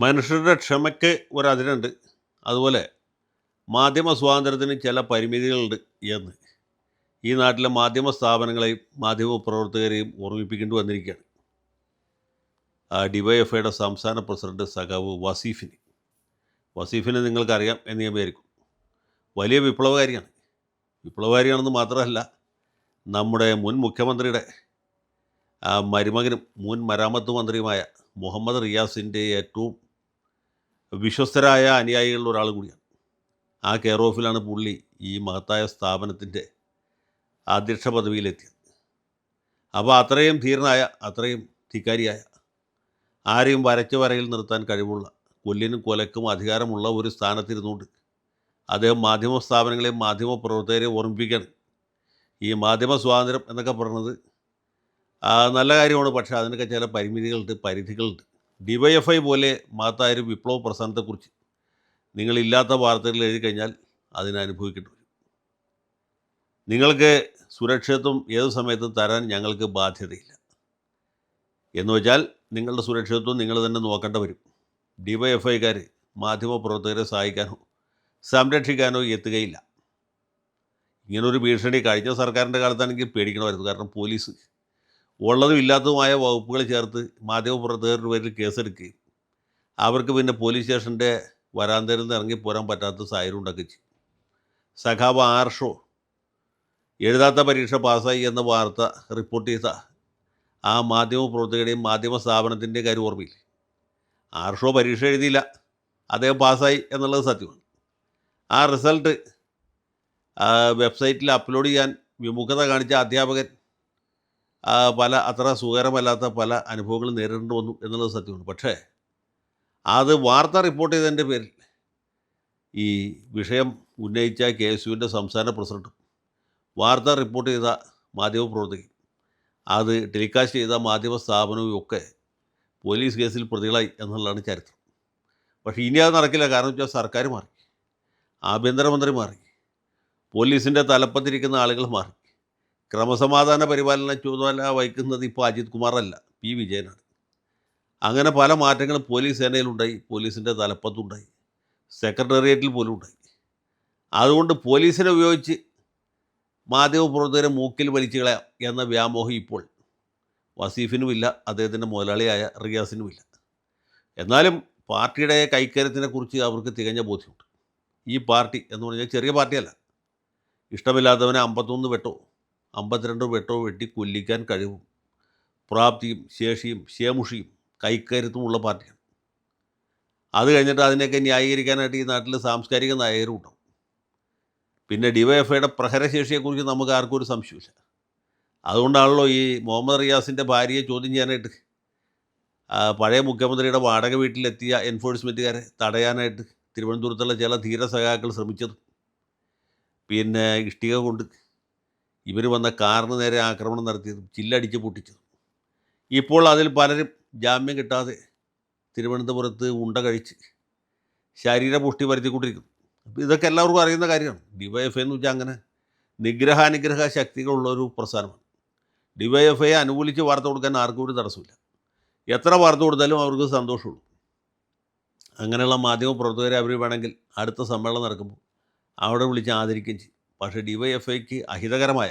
മനുഷ്യരുടെ ക്ഷമയ്ക്ക് ഒരതിരുണ്ട്. അതുപോലെ മാധ്യമ സ്വാതന്ത്ര്യത്തിന് ചില പരിമിതികളുണ്ട് എന്ന് ഈ നാട്ടിലെ മാധ്യമ സ്ഥാപനങ്ങളെയും മാധ്യമ പ്രവർത്തകരെയും ഓർമ്മിപ്പിക്കേണ്ടി വന്നിരിക്കുകയാണ്. ഡിവൈഎഫ്ഐയുടെ സംസ്ഥാന പ്രസിഡന്റ് സഖാവ് വസീഫിനെ നിങ്ങൾക്കറിയാം എന്ന് ഞാൻ വിചാരിക്കും. വലിയ വിപ്ലവകാരിയാണ്. വിപ്ലവകാരിയാണെന്ന് മാത്രമല്ല, നമ്മുടെ മുൻ മുഖ്യമന്ത്രിയുടെ മരുമകനും മുൻ മരാമത്ത് മന്ത്രിയുമായ മുഹമ്മദ് റിയാസിൻ്റെ ഏറ്റവും വിശ്വസ്തരായ അനുയായികളിൽ ഒരാൾ കൂടിയാണ്. ആ കെയർ ഓഫിലാണ് പുള്ളി ഈ മഹത്തായ സ്ഥാപനത്തിൻ്റെ അധ്യക്ഷ പദവിയിലെത്തിയത്. അപ്പോൾ അത്രയും ധീരനായ, അത്രയും ധിക്കാരിയായ, ആരെയും വരച്ച വരയിൽ നിർത്താൻ കഴിവുള്ള, കൊല്ലിനും കൊലക്കും അധികാരമുള്ള ഒരു സ്ഥാനത്തിരുന്നുകൊണ്ട് അദ്ദേഹം മാധ്യമ സ്ഥാപനങ്ങളെയും മാധ്യമ പ്രവർത്തകരെയും ഓർമ്മിപ്പിക്കുകയാണ്. ഈ മാധ്യമ സ്വാതന്ത്ര്യം എന്നൊക്കെ പറയുന്നത് നല്ല കാര്യമാണ്. പക്ഷേ അതിനൊക്കെ ചില പരിമിതികളുണ്ട്, പരിധികളുണ്ട്. ഡിവൈഎഫ്ഐ പോലെ മഹത്തായൊരു വിപ്ലവ പ്രസ്ഥാനത്തെക്കുറിച്ച് നിങ്ങളില്ലാത്ത വാർത്തകൾ എഴുതി കഴിഞ്ഞാൽ അതിനനുഭവിക്കേണ്ടി വരും. നിങ്ങൾക്ക് സുരക്ഷിതത്വം ഏത് സമയത്തും തരാൻ ഞങ്ങൾക്ക് ബാധ്യതയില്ല. എന്ന് വെച്ചാൽ നിങ്ങളുടെ സുരക്ഷിതത്വം നിങ്ങൾ തന്നെ നോക്കേണ്ടി വരും. ഡിവൈഎഫ്ഐക്കാർ മാധ്യമ പ്രവർത്തകരെ സഹായിക്കാനോ സംരക്ഷിക്കാനോ എത്തുകയില്ല. ഇങ്ങനൊരു ഭീഷണി കഴിഞ്ഞ സർക്കാരിൻ്റെ കാലത്താണെങ്കിൽ പേടിക്കണമായിരുന്നു. കാരണം പോലീസ് ഉള്ളതും ഇല്ലാത്തതുമായ വകുപ്പുകൾ ചേർത്ത് മാധ്യമപ്രവർത്തകരുടെ പേരിൽ കേസെടുക്കുകയും അവർക്ക് പിന്നെ പോലീസ് സ്റ്റേഷൻ്റെ വരാന്തയിൽ നിന്ന് ഇറങ്ങിപ്പോരാൻ പറ്റാത്ത സാഹചര്യം ഉണ്ടാക്കി ചെയ്യും. സഖാവ് ആർഷോ എഴുതാത്ത പരീക്ഷ പാസ്സായി എന്ന വാർത്ത റിപ്പോർട്ട് ചെയ്ത ആ മാധ്യമപ്രവർത്തകരുടെയും മാധ്യമ സ്ഥാപനത്തിൻ്റെയും കാര്യം ഓർമ്മയില്ല. ആർഷോ പരീക്ഷ എഴുതിയില്ല, അദ്ദേഹം പാസ്സായി എന്നുള്ളത് സത്യമാണ്. ആ റിസൾട്ട് വെബ്സൈറ്റിൽ അപ്ലോഡ് ചെയ്യാൻ വിമുഖത കാണിച്ച അധ്യാപകൻ അത്ര സുഖകരമല്ലാത്ത പല അനുഭവങ്ങളും നേരിടേണ്ടി വന്നു എന്നുള്ളത് സത്യമാണ്. പക്ഷേ അത് വാർത്ത റിപ്പോർട്ട് ചെയ്തതിൻ്റെ പേരിൽ ഈ വിഷയം ഉന്നയിച്ച KSUവിൻ്റെ സംസ്ഥാന പ്രസിഡന്റും വാർത്ത റിപ്പോർട്ട് ചെയ്ത മാധ്യമപ്രവർത്തകയും അത് ടെലികാസ്റ്റ് ചെയ്ത മാധ്യമ സ്ഥാപനവും ഒക്കെ പോലീസ് കേസിൽ പ്രതികളായി എന്നുള്ളതാണ് ചരിത്രം. പക്ഷേ ഇനി അത് നടക്കില്ല. കാരണം വെച്ചാൽ സർക്കാർ മാറി, ആഭ്യന്തരമന്ത്രി മാറി, പോലീസിൻ്റെ തലപ്പത്തിരിക്കുന്ന ആളുകൾ മാറി. ക്രമസമാധാന പരിപാലന ചുമതല വഹിക്കുന്നത് ഇപ്പോൾ അജിത് കുമാറല്ല, P. വിജയനാണ്. അങ്ങനെ പല മാറ്റങ്ങളും പോലീസ് സേനയിലുണ്ടായി, പോലീസിൻ്റെ തലപ്പത്തുണ്ടായി, സെക്രട്ടേറിയറ്റിൽ പോലും ഉണ്ടായി. അതുകൊണ്ട് പോലീസിനെ ഉപയോഗിച്ച് മാധ്യമപ്രവർത്തകരെ മൂക്കിൽ വലിച്ചു കളയാം എന്ന വ്യാമോഹം ഇപ്പോൾ വസീഫിനുമില്ല, അദ്ദേഹത്തിൻ്റെ മുതലാളിയായ റിയാസിനുമില്ല. എന്നാലും പാർട്ടിയുടെ കൈക്കര്യത്തിനെക്കുറിച്ച് അവർക്ക് തികഞ്ഞ ബോധ്യമുണ്ട്. ഈ പാർട്ടി എന്ന് പറഞ്ഞാൽ ചെറിയ പാർട്ടിയല്ല. ഇഷ്ടമില്ലാത്തവനെ 51 വെട്ടോ 52 വെട്ടോ വെട്ടി കൊല്ലിക്കാൻ കഴിവും പ്രാപ്തിയും ശേഷിയും ശേമുഷിയും കൈക്കരുത്തുമുള്ള പാർട്ടിയാണ്. അത് കഴിഞ്ഞിട്ട് അതിനെയൊക്കെ ന്യായീകരിക്കാനായിട്ട് ഈ നാട്ടിൽ സാംസ്കാരിക നായകരും ഉണ്ടാവും. പിന്നെ ഡിവൈഎഫ്ഐയുടെ പ്രഹരശേഷിയെക്കുറിച്ച് നമുക്ക് ആർക്കും ഒരു സംശയമില്ല. അതുകൊണ്ടാണല്ലോ ഈ മുഹമ്മദ് റിയാസിൻ്റെ ഭാര്യയെ ചോദ്യം ചെയ്യാനായിട്ട് പഴയ മുഖ്യമന്ത്രിയുടെ വാടക വീട്ടിലെത്തിയ എൻഫോഴ്സ്മെൻറ്റുകാരെ തടയാനായിട്ട് തിരുവനന്തപുരത്തുള്ള ചില ധീര സഖാക്കൾ ശ്രമിച്ചത്. പിന്നെ ഇഷ്ടിക കൊണ്ട് ഇവർ വന്ന കാറിന് നേരെ ആക്രമണം നടത്തിയതും ചില്ലടിച്ച് പൊട്ടിച്ചതും. ഇപ്പോൾ അതിൽ പലരും ജാമ്യം കിട്ടാതെ തിരുവനന്തപുരത്ത് ഉണ്ട കഴിച്ച് ശരീരപുഷ്ടി വരുത്തിക്കൊണ്ടിരിക്കുന്നു. അപ്പോൾ ഇതൊക്കെ എല്ലാവർക്കും അറിയുന്ന കാര്യമാണ്. ഡിവൈഎഫ്ഐ എന്ന് വെച്ചാൽ അങ്ങനെ നിഗ്രഹാനുഗ്രഹ ശക്തികളുള്ളൊരു പ്രസ്ഥാനമാണ്. ഡിവൈഎഫ്ഐയെ അനുകൂലിച്ച് വാർത്ത കൊടുക്കാൻ ആർക്കും ഒരു തടസ്സമില്ല. എത്ര വാർത്ത കൊടുത്താലും അവർക്ക് സന്തോഷമുള്ളൂ. അങ്ങനെയുള്ള മാധ്യമ പ്രവർത്തകരെ അവർ വേണമെങ്കിൽ അടുത്ത സമ്മേളനം നടക്കുമ്പോൾ അവിടെ വിളിച്ച് ആദരിക്കുകയും ചെയ്യും. പക്ഷേ ഡിവൈഎഫ്ഐക്ക് അഹിതകരമായ,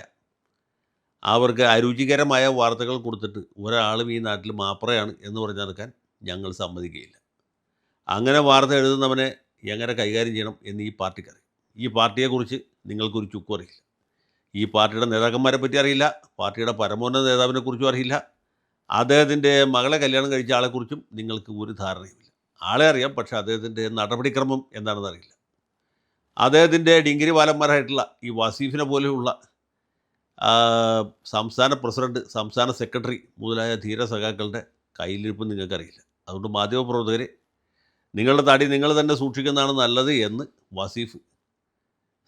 അവർക്ക് അരുചികരമായ വാർത്തകൾ കൊടുത്തിട്ട് ഒരാളും ഈ നാട്ടിൽ മാപ്രയാണ് എന്ന് പറഞ്ഞ് നടക്കാൻ ഞങ്ങൾ സമ്മതിക്കുകയില്ല. അങ്ങനെ വാർത്ത എഴുതുന്നവനെ എങ്ങനെ കൈകാര്യം ചെയ്യണം എന്ന് ഈ പാർട്ടിക്കറിയാം. ഈ പാർട്ടിയെക്കുറിച്ച് നിങ്ങൾക്കൊരു ചുക്കും അറിയില്ല. ഈ പാർട്ടിയുടെ നേതാക്കന്മാരെ പറ്റി അറിയില്ല, പാർട്ടിയുടെ പരമോന്നത നേതാവിനെക്കുറിച്ചും അറിയില്ല, അദ്ദേഹത്തിൻ്റെ മകളെ കല്യാണം കഴിച്ച ആളെക്കുറിച്ചും നിങ്ങൾക്ക് ഒരു ധാരണയുമില്ല. ആളെ അറിയാം, പക്ഷേ അദ്ദേഹത്തിൻ്റെ നടപടിക്രമം എന്താണെന്ന് അറിയില്ല. അദ്ദേഹത്തിൻ്റെ ഡിങ്കിരി വാലന്മാരായിട്ടുള്ള ഈ വസീഫിനെ പോലെയുള്ള സംസ്ഥാന പ്രസിഡന്റ്, സംസ്ഥാന സെക്രട്ടറി മുതലായ ധീര സഖാക്കളുടെ കയ്യിലിരിപ്പ് നിങ്ങൾക്കറിയില്ല. അതുകൊണ്ട് മാധ്യമപ്രവർത്തകരെ നിങ്ങളുടെ തടി നിങ്ങൾ തന്നെ സൂക്ഷിക്കുന്നതാണ് നല്ലത് എന്ന് വസീഫ്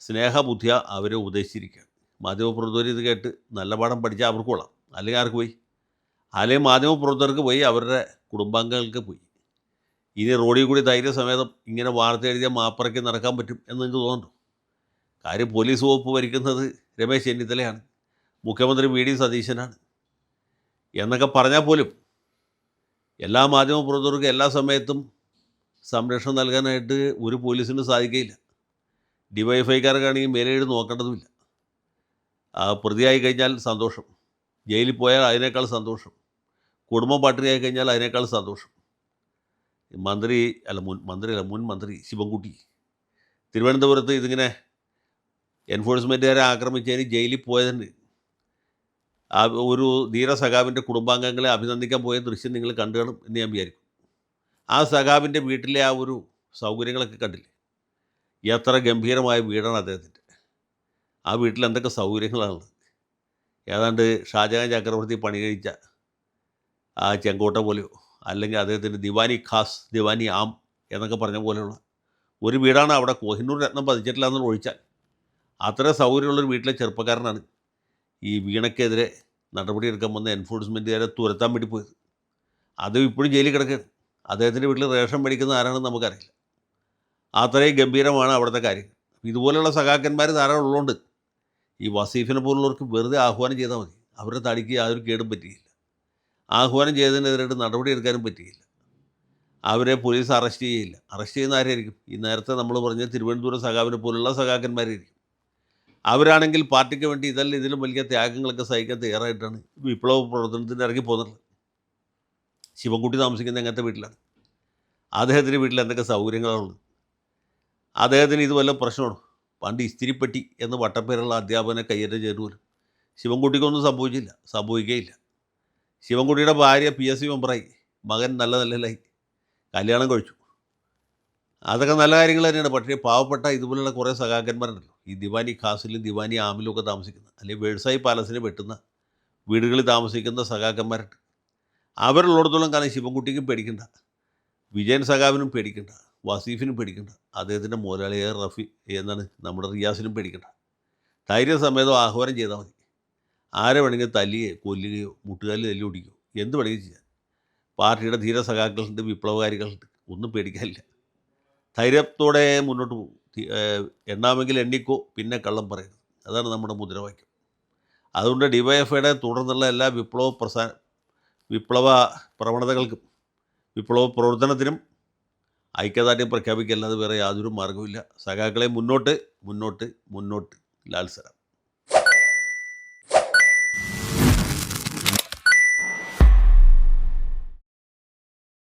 സ്നേഹബുദ്ധിയ അവരെ ഉപദേശിച്ചിരിക്കുകയാണ്. മാധ്യമപ്രവർത്തകർ ഇത് കേട്ട് നല്ല പാഠം പഠിച്ചാൽ അവർക്ക് കൊള്ളാം. അല്ലെങ്കിൽ ആർക്ക് പോയി? അല്ലെങ്കിൽ മാധ്യമപ്രവർത്തകർക്ക് പോയി, അവരുടെ കുടുംബാംഗങ്ങൾക്ക് പോയി. ഇനി റോഡിൽ കൂടി ധൈര്യസമേതം ഇങ്ങനെ വാർത്ത എഴുതിയ മാപ്പറയ്ക്ക് നടക്കാൻ പറ്റും എന്ന് നിങ്ങൾക്ക് തോന്നുന്നു? കാര്യം പോലീസ് വകുപ്പ് ഭരിക്കുന്നത് രമേശ് ചെന്നിത്തലയാണ്, മുഖ്യമന്ത്രി VD സതീശനാണ് എന്നൊക്കെ പറഞ്ഞാൽ പോലും എല്ലാ മാധ്യമപ്രവർത്തകർക്കും എല്ലാ സമയത്തും സംരക്ഷണം നൽകാനായിട്ട് ഒരു പോലീസിന് സാധിക്കുകയില്ല. ഡിവൈഎഫ്ഐക്കാർക്കാണെങ്കിൽ മേലെഴുതി നോക്കേണ്ടതുമില്ല. പ്രതിയായി കഴിഞ്ഞാൽ സന്തോഷം, ജയിലിൽ പോയാൽ അതിനേക്കാൾ സന്തോഷം, കുടുംബം പട്ടിണിയായി കഴിഞ്ഞാൽ അതിനേക്കാൾ സന്തോഷം. മുൻ മന്ത്രി ശിവൻകുട്ടി തിരുവനന്തപുരത്ത് ഇതിങ്ങനെ എൻഫോഴ്സ്മെൻറ്റുകാരെ ആക്രമിച്ചതിന് ജയിലിൽ പോയതിന് ഒരു ധീര സഖാവിൻ്റെ കുടുംബാംഗങ്ങളെ അഭിനന്ദിക്കാൻ പോയ ദൃശ്യം നിങ്ങൾ കണ്ടു കാണും എന്ന് ഞാൻ വിചാരിക്കും. ആ സഖാവിൻ്റെ വീട്ടിലെ ആ ഒരു സൗകര്യങ്ങളൊക്കെ കണ്ടില്ലേ? എത്ര ഗംഭീരമായ വീടാണ് അദ്ദേഹത്തിൻ്റെ. ആ വീട്ടിൽ എന്തൊക്കെ സൗകര്യങ്ങളാണുള്ളത്. ഏതാണ്ട് ഷാജഹാൻ ചക്രവർത്തി പണി കഴിച്ച ആ ചെങ്കോട്ട പോലെയോ അല്ലെങ്കിൽ അദ്ദേഹത്തിൻ്റെ ദിവാനി ഖാസ്, ദിവാനി ആം എന്നൊക്കെ പറഞ്ഞ പോലെയുള്ള ഒരു വീടാണ് അവിടെ. കോഹിനൂർ രത്നം പതിച്ചിട്ടില്ല എന്ന് ഒഴിച്ചാൽ അത്ര സൗകര്യമുള്ളൊരു വീട്ടിലെ ചെറുപ്പക്കാരനാണ് ഈ വീണയ്ക്കെതിരെ നടപടിയെടുക്കാൻ വന്ന എൻഫോഴ്സ്മെൻറ്റുകാരെ തുരത്താൻ വേണ്ടി പോയത്. അത് ഇപ്പോഴും ജയിലിൽ കിടക്കുകയാണ്. അദ്ദേഹത്തിൻ്റെ വീട്ടിൽ റേഷൻ മേടിക്കുന്ന ആരാണെന്ന് നമുക്കറിയില്ല. അത്രയും ഗംഭീരമാണ് അവിടുത്തെ കാര്യം. ഇതുപോലെയുള്ള സഖാക്കന്മാർ ധാരാളം ഉള്ളതുകൊണ്ട് ഈ വസീഫിനെ പോലുള്ളവർക്ക് വെറുതെ ആഹ്വാനം ചെയ്താൽ മതി. അവരുടെ തടിക്ക് യാതൊരു കേടും പറ്റുകയില്ല. ആഹ്വാനം ചെയ്തതിനെതിരായിട്ട് നടപടിയെടുക്കാനും പറ്റുകയില്ല. അവരെ പോലീസ് അറസ്റ്റ് ചെയ്യില്ല. അറസ്റ്റ് ചെയ്യുന്ന ആരായിരിക്കും? ഈ നേരത്തെ നമ്മൾ പറഞ്ഞ തിരുവനന്തപുരം സഖാവിനെ പോലുള്ള സഖാക്കന്മാരായിരിക്കും. അവരാണെങ്കിൽ പാർട്ടിക്ക് വേണ്ടി ഇതിലും വലിയ ത്യാഗങ്ങളൊക്കെ സഹിക്കാൻ തയ്യാറായിട്ടാണ് വിപ്ലവ പ്രവർത്തനത്തിന് ഇറങ്ങി പോകുന്നത്. ശിവൻകുട്ടി താമസിക്കുന്ന എങ്ങനത്തെ വീട്ടിലാണ്? അദ്ദേഹത്തിൻ്റെ വീട്ടിൽ എന്തൊക്കെ സൗകര്യങ്ങളാണുള്ളത്? അദ്ദേഹത്തിന് ഇത് വല്ല പ്രശ്നമാണോ? പണ്ട് ഇസ്തിരിപ്പെട്ടി എന്ന് വട്ടപ്പേരുള്ള അധ്യാപകനെ കയ്യേറ്റം ചെയ്തു പോലും ശിവൻകുട്ടിക്കൊന്നും സംഭവിക്കുകയില്ല. ശിവൻകുട്ടിയുടെ ഭാര്യ PSC മെമ്പറായി, മകൻ നല്ല നിലയിലായി, കല്യാണം കഴിച്ചു. അതൊക്കെ നല്ല കാര്യങ്ങൾ തന്നെയാണ്. പക്ഷേ പാവപ്പെട്ട ഇതുപോലുള്ള കുറേ സഖാക്കന്മാരുണ്ടല്ലോ, ഈ ദിവാനി ഖാസിലും ദിവാനി ആമിലും ഒക്കെ താമസിക്കുന്ന, അല്ലെങ്കിൽ വേഴ്സായി പാലസിനെ വെട്ടുന്ന വീടുകളിൽ താമസിക്കുന്ന സഖാക്കന്മാരുണ്ട്. അവരുള്ളിടത്തോളം കാലം ശിവൻകുട്ടിക്കും പേടിക്കണ്ട, വിജയൻ സഖാവിനും പേടിക്കണ്ട, വസീഫിനും പേടിക്കണ്ട, അദ്ദേഹത്തിൻ്റെ മുതലാളിയായ നമ്മുടെ റിയാസിനും പേടിക്കണ്ട. ധൈര്യസമേതം ആഹ്വാനം ചെയ്താൽ മതി. ആരെ വേണമെങ്കിൽ തല്ലുകയോ കൊല്ലുകയോ മുട്ടുകാലിൽ തല്ലി ഓടിക്കുകയോ എന്ത് വേണമെങ്കിൽ ചെയ്യാൻ പാർട്ടിയുടെ ധീര സഖാക്കളുണ്ട്, വിപ്ലവകാരികളുണ്ട്. ഒന്നും പേടിക്കാനില്ല. ധൈര്യത്തോടെ മുന്നോട്ട് പോകും. എണ്ണാമെങ്കിൽ എണ്ണിക്കോ, പിന്നെ കള്ളം പറയരുത്. അതാണ് നമ്മുടെ മുദ്രാവാക്യം. അതുകൊണ്ട് ഡിവൈഎഫ്ഐയുടെ തുടർന്നുള്ള എല്ലാ വിപ്ലവ പ്രവണതകൾക്കും വിപ്ലവ പ്രവർത്തനത്തിനും ഐക്യദാർഢ്യം പ്രഖ്യാപിക്കല്ലാതെ വേറെ യാതൊരു മാർഗവുമില്ല. സഖാക്കളെ മുന്നോട്ട്. ലാൽ സലാം.